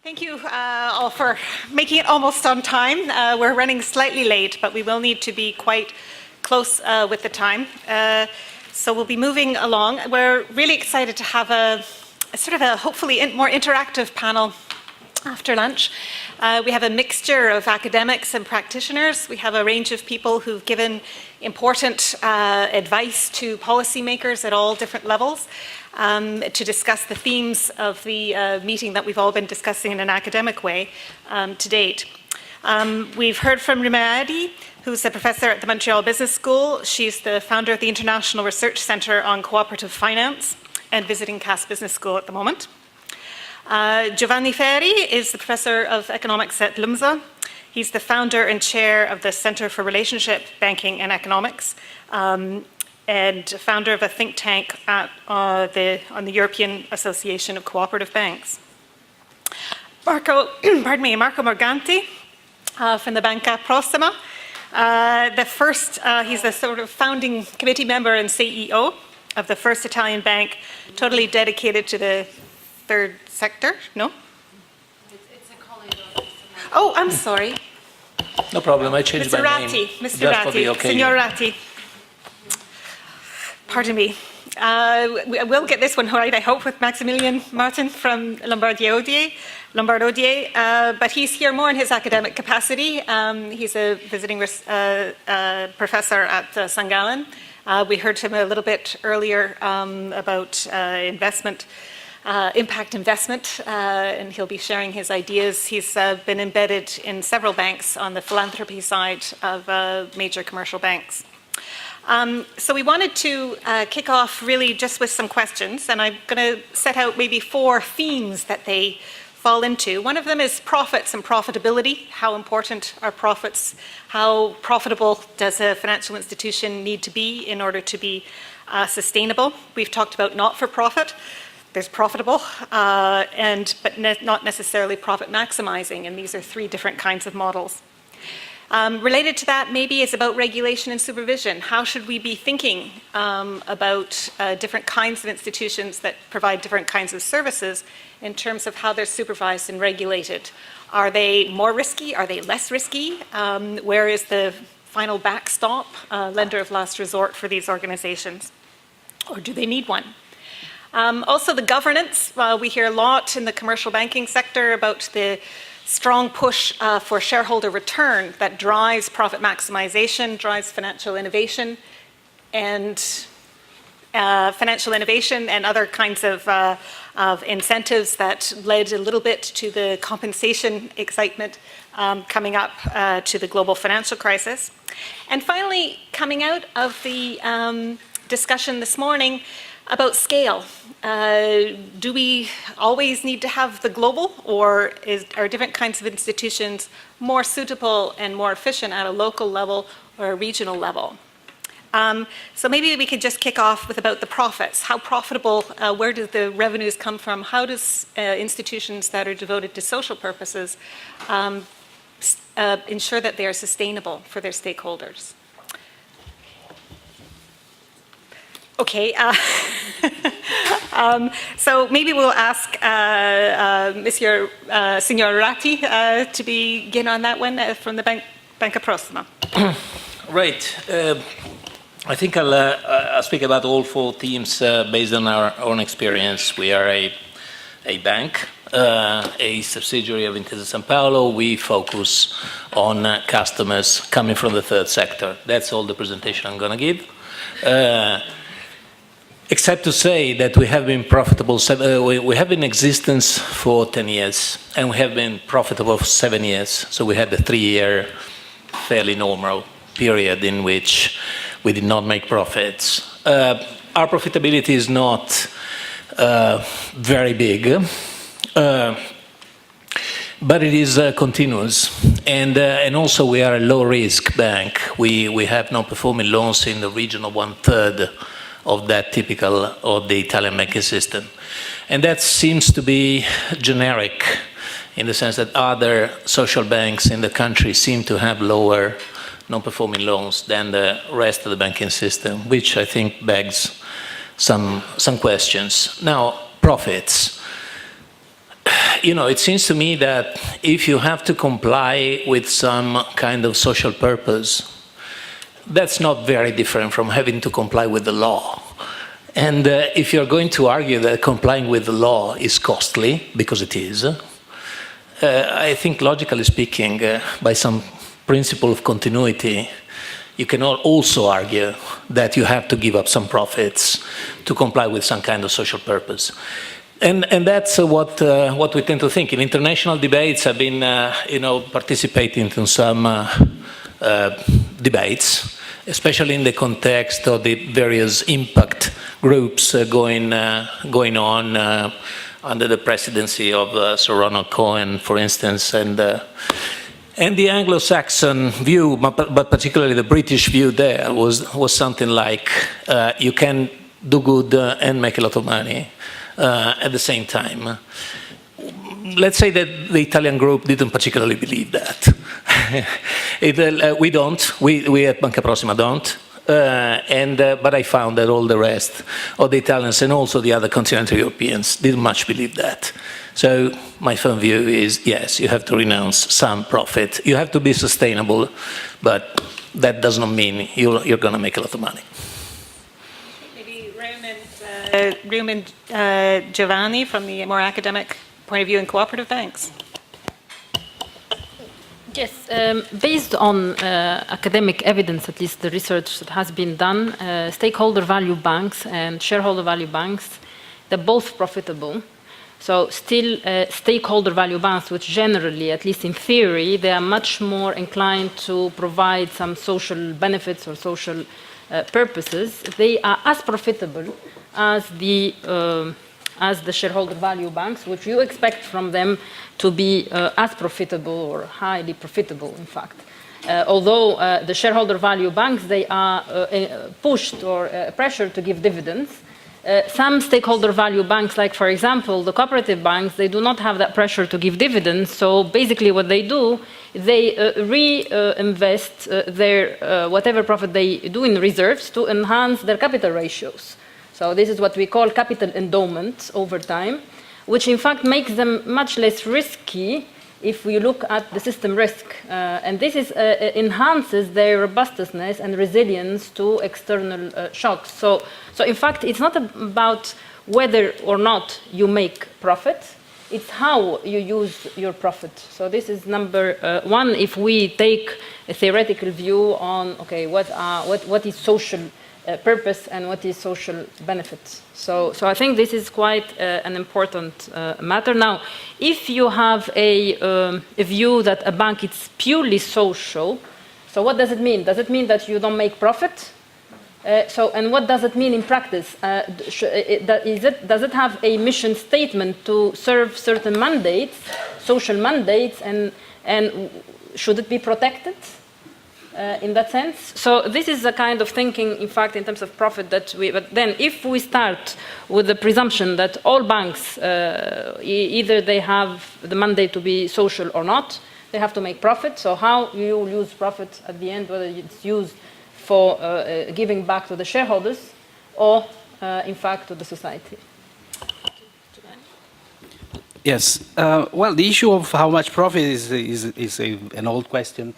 Thank you all for making it almost on time. We're running slightly late, but we will need to be quite close with the time. So we'll be moving along. We're really excited to have a sort of a hopefully more interactive panel after lunch. We have a mixture of academics and practitioners. We have a range of people who've given important advice to policymakers at all different levels to discuss the themes of the meeting that we've all been discussing in an academic way to date. We've heard from Ayadi, who's a professor at the Montreal Business School. She's the founder of the International Research Centre on Cooperative Finance and visiting Cass Business School at the moment. Giovanni Ferri is the professor of economics at LUMSA. He's the founder and chair of the Centre for Relationship Banking and Economics, and founder of a think tank at, on the European Association of Cooperative Banks. Marco Morganti from the Banca Prossima. He's the sort of founding committee member and CEO of the first Italian bank, totally dedicated to the third sector. No? It's a colleague. Oh, I'm sorry. No problem, I changed Mr. my Ratti, name. Mr. Ratti, okay. Signor Ratti. Pardon me. We'll get this one right, I hope, with Maximilian Martin from Lombard Odier, but he's here more in his academic capacity. He's a visiting professor at St. Gallen. We heard him a little bit earlier about impact investment, and he'll be sharing his ideas. He's been embedded in several banks on the philanthropy side of major commercial banks. So we wanted to kick off really just with some questions, and I'm going to set out maybe 4 themes that they fall into. One of them is profits and profitability. How important are profits? How profitable does a financial institution need to be in order to be sustainable? We've talked about not-for-profit. There's profitable, but not necessarily profit maximizing, and these are 3 different kinds of models. Related to that maybe is about regulation and supervision. How should we be thinking about different kinds of institutions that provide different kinds of services in terms of how they're supervised and regulated? Are they more risky? Are they less risky? Where is the final backstop, lender of last resort for these organizations? Or do they need one? Also the governance. We hear a lot in the commercial banking sector about the strong push for shareholder return that drives profit maximization, drives financial innovation and other kinds of incentives that led a little bit to the compensation excitement coming up to the global financial crisis. And finally, coming out of the discussion this morning about scale. Do we always need to have the global, or are different kinds of institutions more suitable and more efficient at a local level or a regional level? So maybe we could just kick off with about the profits. How profitable, where do the revenues come from? How does institutions that are devoted to social purposes ensure that they are sustainable for their stakeholders? Okay, so maybe we'll ask Signor Ratti to begin on that one from the Banca Prossima. Right. I think I'll speak about all 4 themes based on our own experience. We are a bank, a subsidiary of Intesa Sanpaolo. We focus on customers coming from the third sector. That's all the presentation I'm going to give. Except to say that we have been profitable, we have been in existence for 10 years, and we have been profitable for 7 years. So we had a 3-year fairly normal period in which we did not make profits. Our profitability is not very big, but it is continuous. And also we are a low-risk bank. We have non-performing loans in the region of 1/3 of that typical of the Italian banking system. And that seems to be generic in the sense that other social banks in the country seem to have lower non-performing loans than the rest of the banking system, which I think begs some questions. Now, profits. it seems to me that if you have to comply with some kind of social purpose, that's not very different from having to comply with the law. And if you're going to argue that complying with the law is costly, because it is, I think logically speaking, by some principle of continuity, you can also argue that you have to give up some profits to comply with some kind of social purpose. And that's what we tend to think. In international debates, I've been participating in some debates, especially in the context of the various impact groups going on under the presidency of Sir Ronald Cohen, for instance, and the Anglo-Saxon view, but particularly the British view there, was something like you can do good and make a lot of money at the same time. Let's say that the Italian group didn't particularly believe that. We don't. We at Banca Prossima don't. But I found that all the rest of the Italians and also the other continental Europeans didn't much believe that. So my firm view is, yes, you have to renounce some profit. You have to be sustainable, but that does not mean you're going to make a lot of money. Maybe Raymond Giovanni from the more academic point of view in cooperative banks. Yes, based on academic evidence, at least the research that has been done, stakeholder value banks and shareholder value banks, they're both profitable. So still stakeholder value banks, which generally, at least in theory, they are much more inclined to provide some social benefits or social purposes, they are as profitable as the shareholder value banks, which you expect from them to be as profitable or highly profitable, in fact. Although the shareholder value banks, they are pushed or pressured to give dividends. Some stakeholder value banks, like for example, the cooperative banks, they do not have that pressure to give dividends. So basically what they do, they reinvest their whatever profit they do in reserves to enhance their capital ratios. So this is what we call capital endowment over time, which in fact makes them much less risky if we look at the system risk. And this enhances their robustness and resilience to external shocks. So in fact, it's not about whether or not you make profit, it's how you use your profit. So this is number one, if we take a theoretical view on, okay, what is social purpose and what is social benefit. So I think this is quite an important matter. Now, if you have a view that a bank is purely social, so what does it mean? Does it mean that you don't make profit? And what does it mean in practice? Does it have a mission statement to serve certain mandates, social mandates, and should it be protected? In that sense. So this is the kind of thinking, in fact, in terms of profit but then if we start with the presumption that all banks, either they have the mandate to be social or not, they have to make profit. So how you will use profit at the end, whether it's used for giving back to the shareholders or, in fact, to the society. Yes. Well, the issue of how much profit is an old question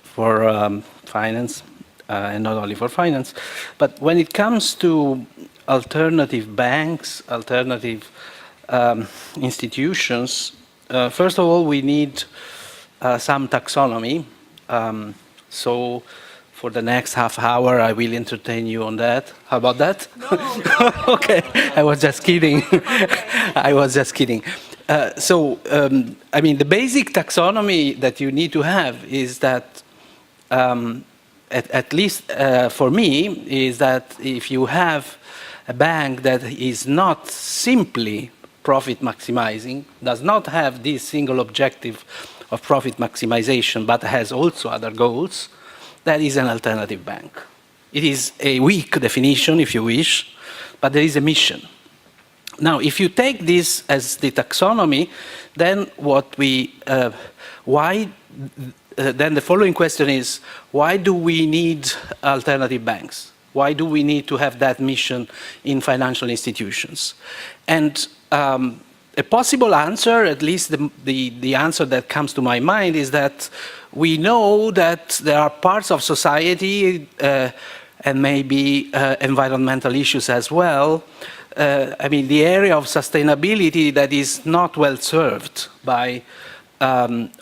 for finance, and not only for finance. But when it comes to alternative banks, alternative institutions, first of all, we need some taxonomy. So for the next half hour, I will entertain you on that. How about that? No. Okay, I was just kidding. I was just kidding. I mean, the basic taxonomy that you need to have is that, at least for me, is that if you have a bank that is not simply profit maximizing, does not have this single objective of profit maximization, but has also other goals, that is an alternative bank. It is a weak definition, if you wish, but there is a mission. Now, if you take this as the taxonomy, then then the following question is, why do we need alternative banks? Why do we need to have that mission in financial institutions? And a possible answer, at least the answer that comes to my mind, is that we know that there are parts of society and maybe environmental issues as well. I mean, the area of sustainability that is not well served by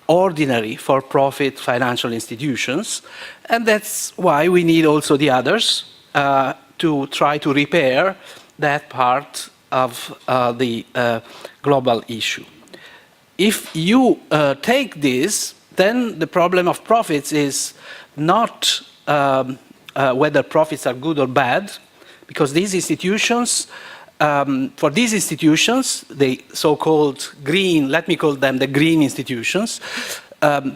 ordinary for-profit financial institutions, and that's why we need also the others to try to repair that part of the global issue. If you take this, then the problem of profits is not whether profits are good or bad, because these institutions, for these institutions, the so-called green, let me call them the green institutions,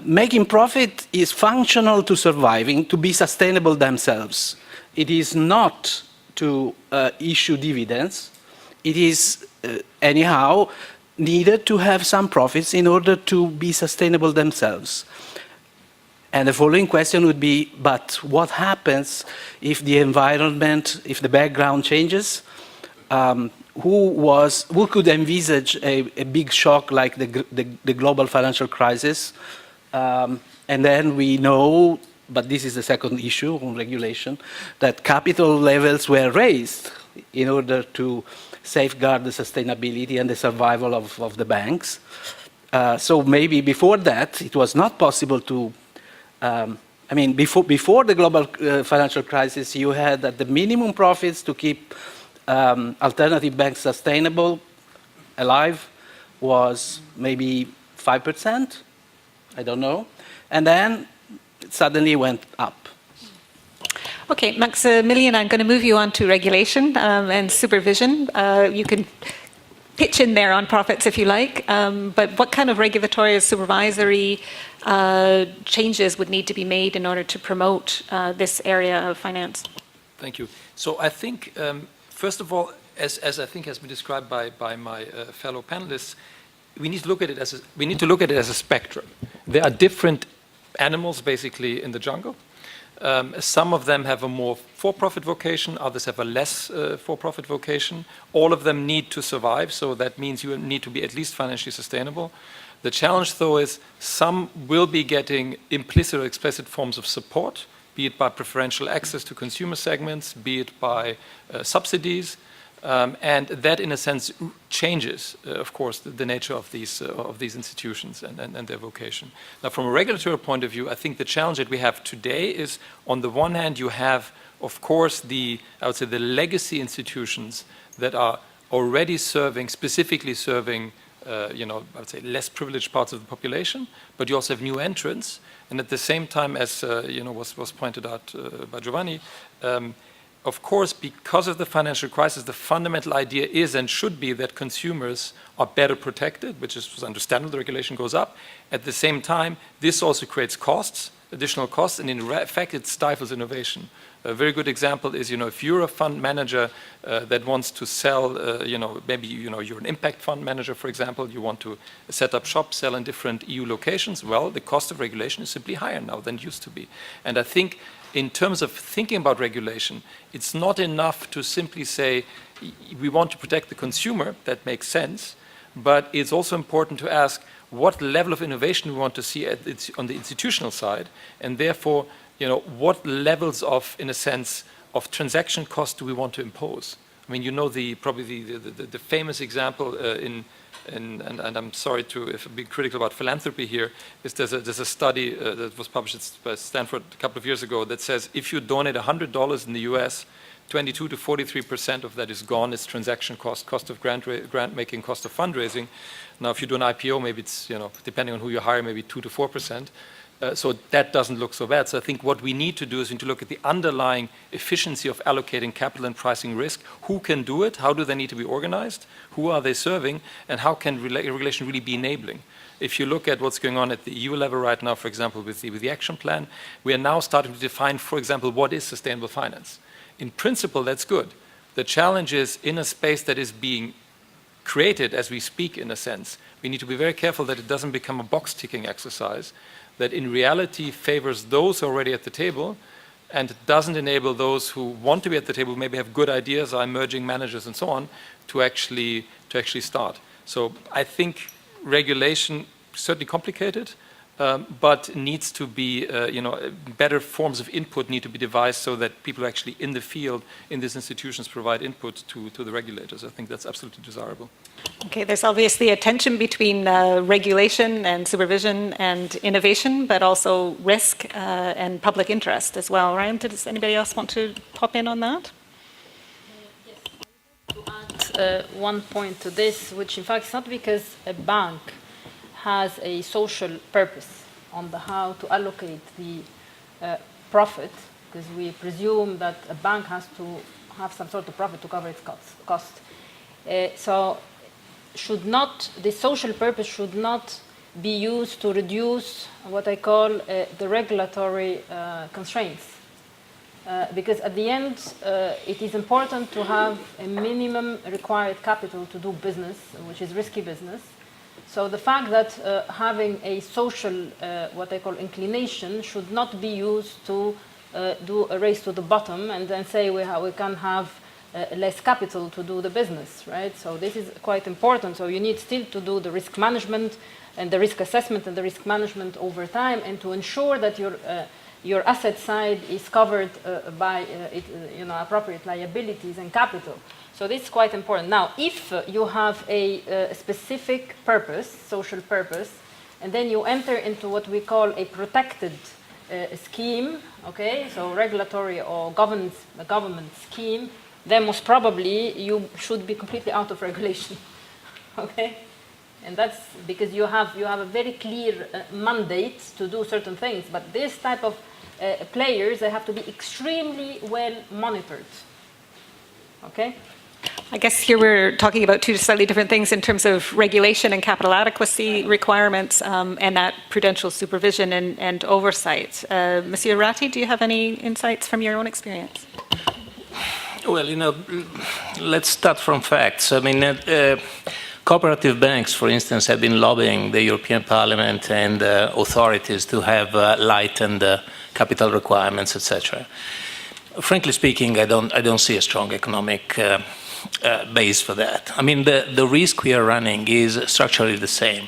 making profit is functional to surviving, to be sustainable themselves. It is not to issue dividends. It is anyhow needed to have some profits in order to be sustainable themselves. And the following question would be, but what happens if the environment, if the background changes? Who could envisage a big shock like the global financial crisis? And then we know, but this is the second issue on regulation, that capital levels were raised in order to safeguard the sustainability and the survival of the banks. So maybe before that, it was not possible to, I mean, before the global financial crisis, you had at the minimum profits to keep alternative banks sustainable, alive, was maybe 5%, I don't know, and then it suddenly went up. Okay, Maximilian, I'm going to move you on to regulation and supervision. You can pitch in there on profits if you like, but what kind of regulatory or supervisory changes would need to be made in order to promote this area of finance? Thank you. So I think, first of all, as I think has been described by my fellow panelists, we need to look at it as a spectrum. There are different animals basically in the jungle. Some of them have a more for-profit vocation, others have a less for-profit vocation. All of them need to survive, so that means you need to be at least financially sustainable. The challenge, though, is some will be getting implicit or explicit forms of support, be it by preferential access to consumer segments, be it by subsidies, and that, in a sense, changes, of course, the nature of these institutions and their vocation. Now, from a regulatory point of view, I think the challenge that we have today is, on the one hand, you have, of course, I would say, the legacy institutions that are already specifically serving, I would say, less privileged parts of the population, but you also have new entrants, and at the same time, as was pointed out by Giovanni. Of course, because of the financial crisis, the fundamental idea is and should be that consumers are better protected, which is understandable, the regulation goes up. At the same time, this also creates costs, additional costs, and in fact, it stifles innovation. A very good example is, if you're a fund manager that wants to sell, maybe, you're an impact fund manager, for example, you want to set up shop, sell in different EU locations, well, the cost of regulation is simply higher now than it used to be. And I think in terms of thinking about regulation, it's not enough to simply say, we want to protect the consumer, that makes sense, but it's also important to ask what level of innovation we want to see on the institutional side, and therefore, what levels of, in a sense, of transaction cost do we want to impose? I mean, probably the famous example and I'm sorry to be critical about philanthropy here, is there's a study that was published by Stanford a couple of years ago that says if you donate $100 in the US, 22 to 43% of that is gone as transaction cost of grant making, cost of fundraising. Now, if you do an IPO, maybe it's, depending on who you hire, maybe 2 to 4%. So that doesn't look so bad. So I think what we need to do is we need to look at the underlying efficiency of allocating capital and pricing risk. Who can do it? How do they need to be organized? Who are they serving? And how can regulation really be enabling? If you look at what's going on at the EU level right now, for example, with the action plan, we are now starting to define, for example, what is sustainable finance. In principle, that's good. The challenge is in a space that is being created as we speak, in a sense, we need to be very careful that it doesn't become a box-ticking exercise, that in reality favors those already at the table and doesn't enable those who want to be at the table, maybe have good ideas, are emerging managers and so on, to actually start. So I think regulation certainly complicated, but needs to be, better forms of input need to be devised so that people actually in the field, in these institutions, provide input to the regulators. I think that's absolutely desirable. Okay, there's obviously a tension between regulation and supervision and innovation, but also risk and public interest as well, right? Does anybody else want to pop in on that? To add one point to this, which in fact is not because a bank has a social purpose on the how to allocate the profit, because we presume that a bank has to have some sort of profit to cover its cost. So the social purpose should not be used to reduce what I call the regulatory constraints. Because at the end, it is important to have a minimum required capital to do business, which is risky business. So the fact that having a social, what I call inclination, should not be used to do a race to the bottom and then say we can have less capital to do the business, right? So this is quite important. So you need still to do the risk management and the risk assessment and the risk management over time, and to ensure that your asset side is covered by appropriate liabilities and capital. So this is quite important. Now, if you have a specific purpose, social purpose, and then you enter into what we call a protected scheme, okay, so regulatory or government scheme, then most probably you should be completely out of regulation, okay? And that's because you have a very clear mandate to do certain things, but this type of players, they have to be extremely well monitored, okay? I guess here we're talking about two slightly different things in terms of regulation and capital adequacy requirements and that prudential supervision and oversight. Monsieur Ratti, do you have any insights from your own experience? Well, let's start from facts. I mean, cooperative banks, for instance, have been lobbying the European Parliament and authorities to have lightened capital requirements, etc. Frankly speaking, I don't see a strong economic base for that. I mean, the risk we are running is structurally the same.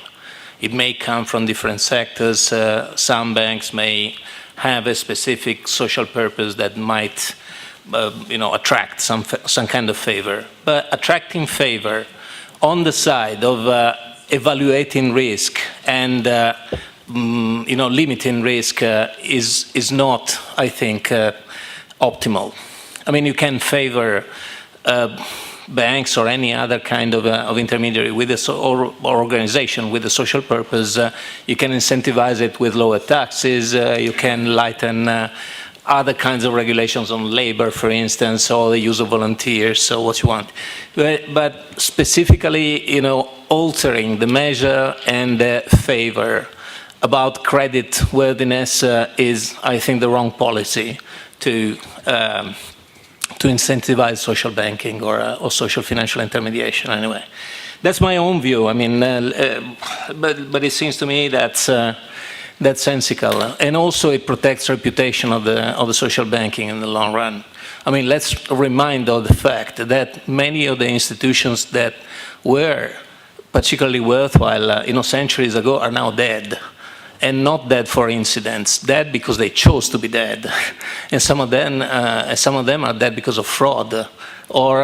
It may come from different sectors. Some banks may have a specific social purpose that might, attract some kind of favor. But attracting favor on the side of evaluating risk and limiting risk is not, I think, optimal. I mean, you can favor banks or any other kind of intermediary with or organization with a social purpose. You can incentivize it with lower taxes. You can lighten other kinds of regulations on labor, for instance, or the use of volunteers, or what you want. But specifically, altering the measure and the favor about credit worthiness is, I think, the wrong policy to incentivize social banking or social financial intermediation. Anyway, that's my own view. I mean, but it seems to me that's sensical, and also it protects reputation of the social banking in the long run. I mean, let's remind of the fact that many of the institutions that were particularly worthwhile, centuries ago, are now dead. And not dead for incidents, dead because they chose to be dead, and some of them are dead because of fraud or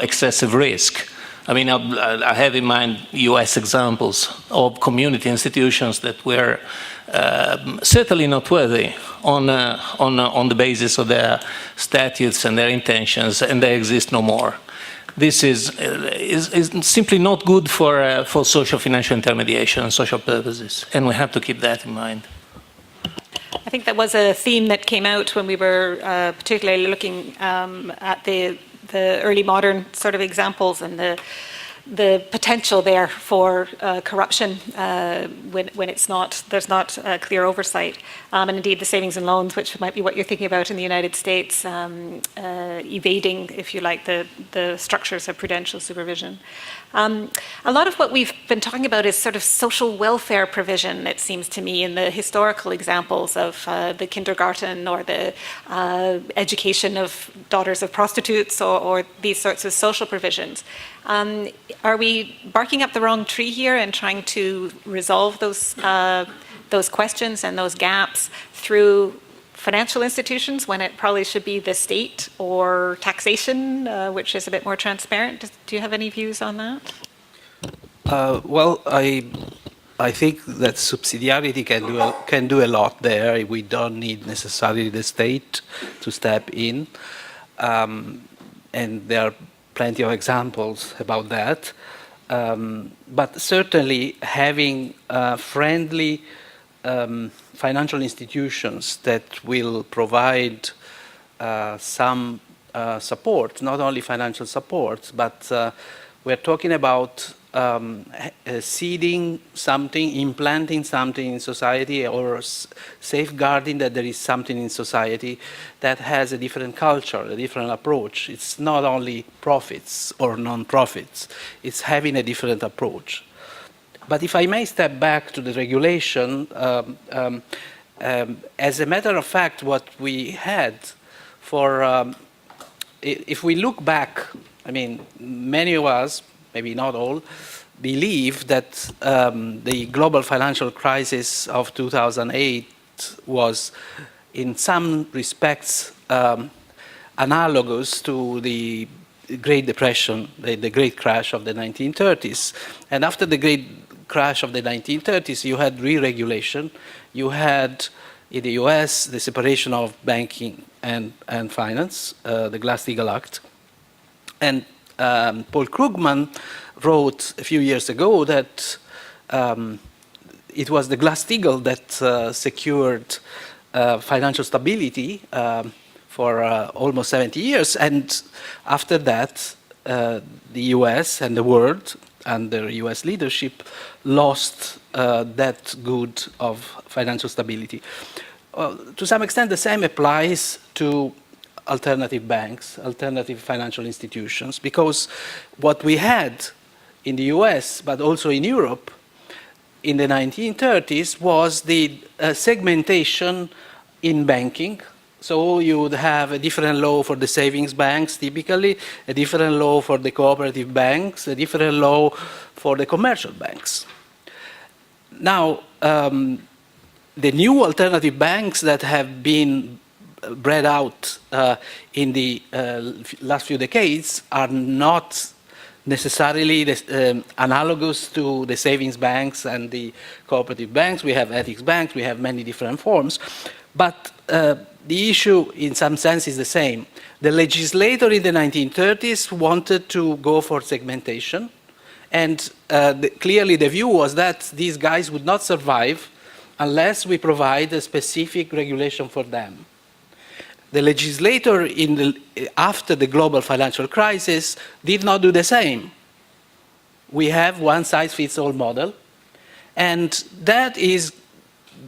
excessive risk. I mean, I have in mind U.S. examples of community institutions that were certainly not worthy on the basis of their statutes and their intentions, and they exist no more. This is simply not good for social financial intermediation and social purposes, and we have to keep that in mind. I think that was a theme that came out when we were particularly looking at the early modern sort of examples and the potential there for corruption when there's not clear oversight. And indeed the savings and loans, which might be what you're thinking about in the United States, evading, if you like, the structures of prudential supervision. A lot of what we've been talking about is sort of social welfare provision, it seems to me, in the historical examples of the kindergarten or the education of daughters of prostitutes or these sorts of social provisions. are we barking up the wrong tree here and trying to resolve those questions and those gaps through financial institutions when it probably should be the state or taxation, which is a bit more transparent? Do you have any views on that? Well, I think that subsidiarity can do a lot there. We don't need necessarily the state to step in, and there are plenty of examples about that. But certainly having friendly financial institutions that will provide some support, not only financial support, but we're talking about seeding something, implanting something in society, or safeguarding that there is something in society that has a different culture, a different approach. It's not only profits or non-profits, it's having a different approach. But if I may step back to the regulation, as a matter of fact, what we had for, if we look back, I mean, many of us, maybe not all, believe that the global financial crisis of 2008 was, in some respects, analogous to the Great Depression, the Great Crash of the 1930s. And after the Great Crash of the 1930s, you had re-regulation. You had, in the US, the separation of banking and finance, the Glass-Steagall Act. And Paul Krugman wrote a few years ago that it was the Glass-Steagall that secured financial stability for almost 70 years. And after that, the US and the world, under US leadership, lost that good of financial stability. To some extent, the same applies to alternative banks, alternative financial institutions, because what we had in the US, but also in Europe, in the 1930s was the segmentation in banking. So you would have a different law for the savings banks, typically, a different law for the cooperative banks, a different law for the commercial banks. Now, the new alternative banks that have been bred out in the last few decades are not necessarily analogous to the savings banks and the cooperative banks. We have ethics banks, we have many different forms, but the issue in some sense is the same. The legislator in the 1930s wanted to go for segmentation, and clearly the view was that these guys would not survive unless we provide a specific regulation for them. The legislator after the global financial crisis did not do the same. We have one-size-fits-all model, and that is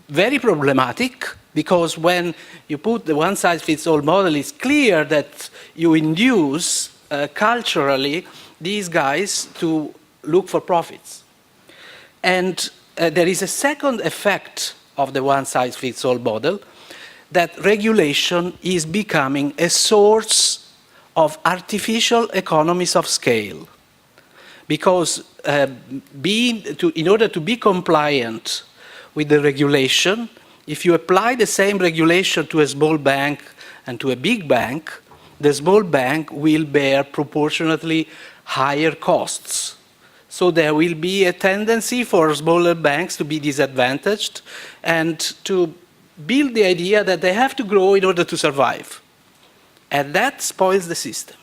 very problematic because when you put the one-size-fits-all model, it's clear that you induce culturally these guys to look for profits. And there is a second effect of the one-size-fits-all model, that regulation is becoming a source of artificial economies of scale. Because in order to be compliant with the regulation, if you apply the same regulation to a small bank and to a big bank, the small bank will bear proportionately higher costs. So there will be a tendency for smaller banks to be disadvantaged and to build the idea that they have to grow in order to survive. And that spoils the system.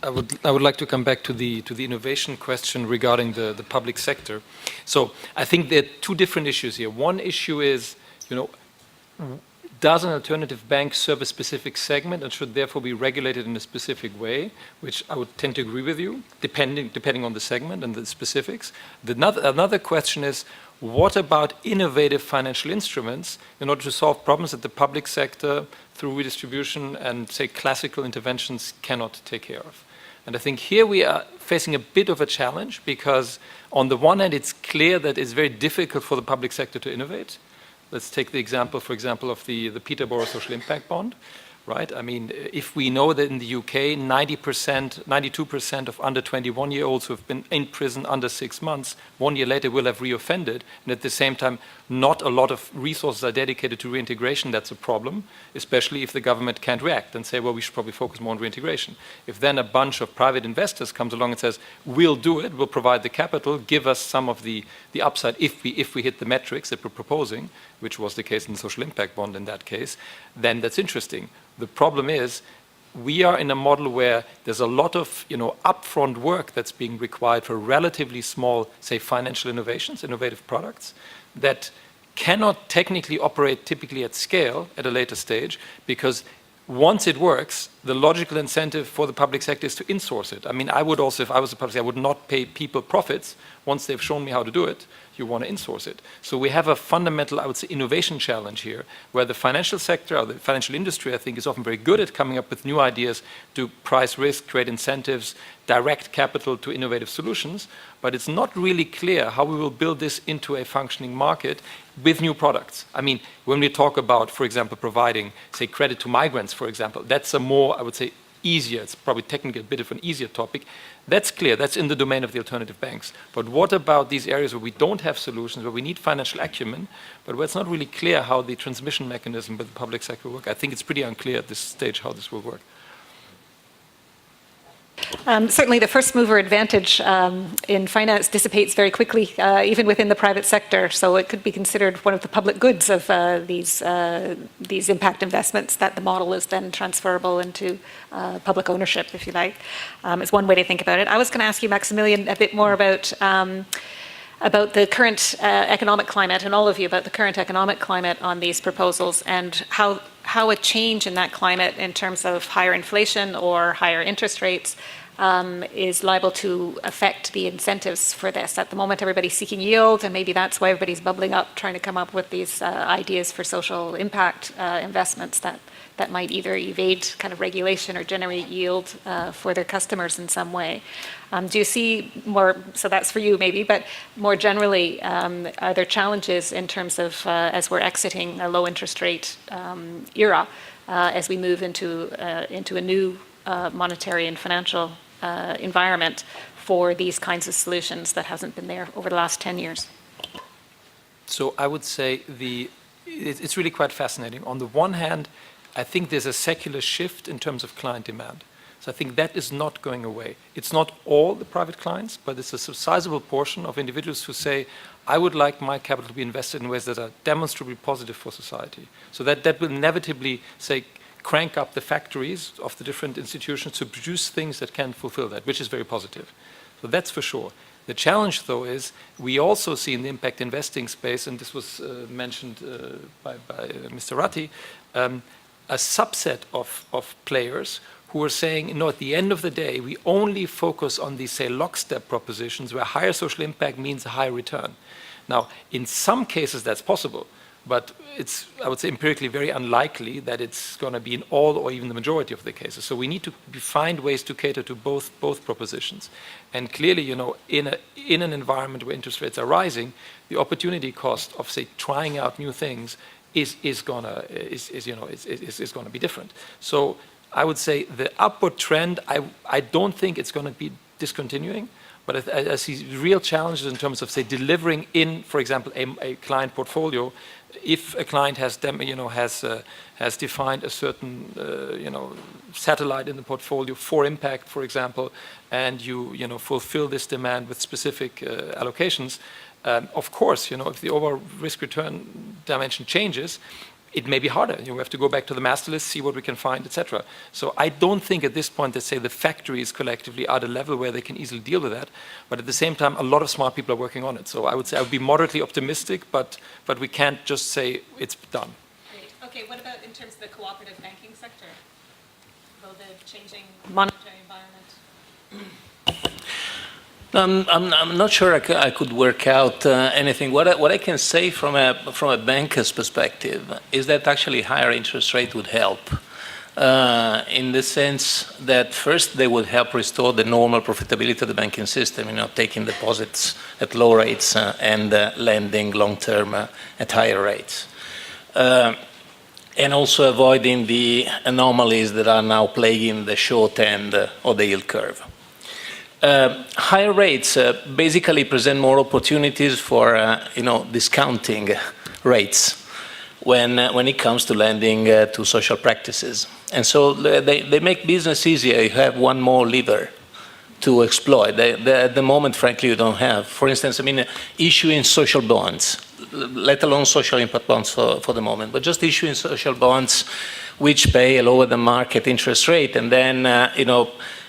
I would like to come back to the innovation question regarding the public sector. So I think there are two different issues here. One issue is, does an alternative bank serve a specific segment and should therefore be regulated in a specific way, which I would tend to agree with you, depending on the segment and the specifics. Another question is, what about innovative financial instruments in order to solve problems that the public sector, through redistribution and, say, classical interventions, cannot take care of? And I think here we are facing a bit of a challenge because, on the one hand, it's clear that it's very difficult for the public sector to innovate. Let's take the example, for example, of the Peterborough Social Impact Bond. right? I mean, if we know that in the UK, 90%, 92% of under 21-year-olds who have been in prison under 6 months, 1 year later will have reoffended, and at the same time, not a lot of resources are dedicated to reintegration, that's a problem, especially if the government can't react and say, well, we should probably focus more on reintegration. If then a bunch of private investors comes along and says, we'll do it, we'll provide the capital, give us some of the upside if we hit the metrics that we're proposing, which was the case in the social impact bond in that case, then that's interesting. The problem is we are in a model where there's a lot of upfront work that's being required for relatively small, say, financial innovations, innovative products, that cannot technically operate typically at scale at a later stage, because once it works, the logical incentive for the public sector is to insource it. I mean, I would also, if I was a public sector, I would not pay people profits once they've shown me how to do it. You want to insource it. So we have a fundamental, I would say, innovation challenge here, where the financial sector, or the financial industry, I think, is often very good at coming up with new ideas to price risk, create incentives, direct capital to innovative solutions, but it's not really clear how we will build this into a functioning market with new products. I mean, when we talk about, for example, providing, say, credit to migrants, for example, that's a more, I would say, easier, it's probably technically a bit of an easier topic. That's clear, that's in the domain of the alternative banks. But what about these areas where we don't have solutions, where we need financial acumen, but where it's not really clear how the transmission mechanism with the public sector will work? I think it's pretty unclear at this stage how this will work. Certainly the first mover advantage in finance dissipates very quickly, even within the private sector. So it could be considered one of the public goods of these impact investments, that the model is then transferable into public ownership, if you like. It's one way to think about it. I was going to ask you, Maximilian, a bit more about the current economic climate, and all of you about the current economic climate on these proposals, and how a change in that climate in terms of higher inflation or higher interest rates is liable to affect the incentives for this. At the moment, everybody's seeking yield, and maybe that's why everybody's bubbling up, trying to come up with these ideas for social impact investments that might either evade kind of regulation or generate yield for their customers in some way. Do you see more, so that's for you maybe, but more generally, are there challenges in terms of, as we're exiting a low interest rate era, as we move into a new monetary and financial environment for these kinds of solutions that hasn't been there over the last 10 years? So I would say it's really quite fascinating. On the one hand, I think there's a secular shift in terms of client demand. So I think that is not going away. It's not all the private clients, but it's a sizable portion of individuals who say, I would like my capital to be invested in ways that are demonstrably positive for society. So that will inevitably, say, crank up the factories of the different institutions to produce things that can fulfill that, which is very positive. So that's for sure. The challenge, though, is we also see in the impact investing space, and this was mentioned by Mr. Ratti, a subset of players who are saying, at the end of the day, we only focus on these, say, lockstep propositions where higher social impact means a higher return. Now, in some cases, that's possible, but it's, I would say, empirically very unlikely that it's going to be in all or even the majority of the cases. So we need to find ways to cater to both propositions. And clearly, in an environment where interest rates are rising, the opportunity cost of, say, trying out new things is going to be different. So I would say the upward trend, I don't think it's going to be discontinuing, but I see real challenges in terms of, say, delivering in, for example, a client portfolio. If a client has defined a certain satellite in the portfolio for impact, for example, and you fulfill this demand with specific allocations, of course, if the overall risk-return dimension changes, it may be harder. We have to go back to the master list, see what we can find, etc. So I don't think at this point that, say, the factories collectively are at a level where they can easily deal with that. But at the same time, a lot of smart people are working on it. So I would say I would be moderately optimistic, but we can't just say it's done. Great. Okay, what about in terms of the cooperative banking sector? Will the changing monetary environment? I'm not sure I could work out anything. What I can say from a banker's perspective is that actually higher interest rate would help, in the sense that first they would help restore the normal profitability of the banking system, taking deposits at low rates and lending long-term at higher rates. and also avoiding the anomalies that are now plaguing the short end of the yield curve. Higher rates basically present more opportunities for discounting rates when it comes to lending to social practices. And so they make business easier. You have one more lever to exploit. At the moment, frankly, you don't have. For instance, issuing social bonds, let alone social impact bonds for the moment, but just issuing social bonds which pay a lower than market interest rate, and then,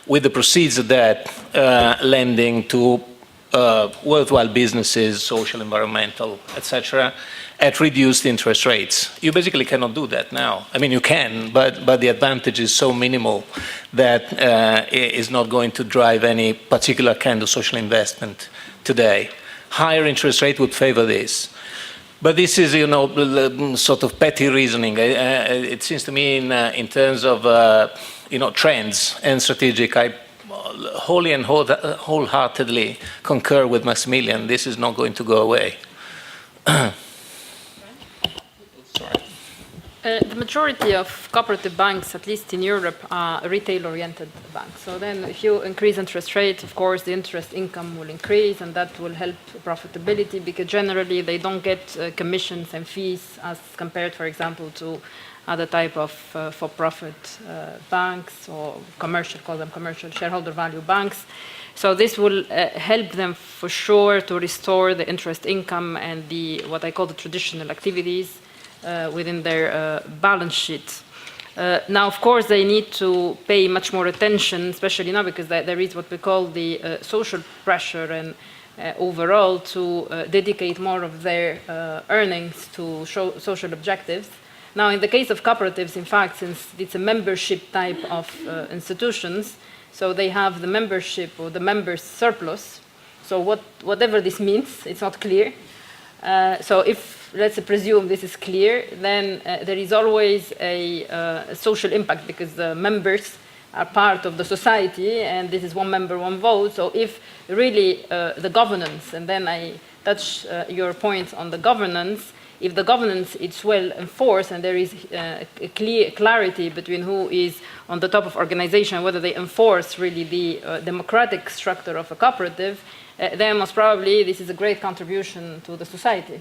with the proceeds of that, lending to worthwhile businesses, social, environmental, etc., at reduced interest rates. You basically cannot do that now. You can, but the advantage is so minimal that it is not going to drive any particular kind of social investment today. Higher interest rate would favor this. But this is, sort of petty reasoning. It seems to me in terms of, trends and strategic, I wholly and wholeheartedly concur with Maximilian. This is not going to go away. The majority of cooperative banks, at least in Europe, are retail-oriented banks. So then if you increase interest rates, of course, the interest income will increase, and that will help profitability, because generally they don't get commissions and fees as compared, for example, to other type of for-profit banks or call them commercial shareholder value banks. So this will help them for sure to restore the interest income and what I call the traditional activities within their balance sheet. Now, of course, they need to pay much more attention, especially now because there is what we call the social pressure, and overall to dedicate more of their earnings to social objectives. Now, in the case of cooperatives, in fact, since it's a membership type of institutions, so they have the membership or the members' surplus. So whatever this means, it's not clear. So if, let's presume this is clear, then there is always a social impact, because the members are part of the society, and this is one member, one vote. So if really the governance, and then I touch your point on the governance, if the governance is well enforced and there is a clear clarity between who is on the top of organization, whether they enforce really the democratic structure of a cooperative, then most probably this is a great contribution to the society.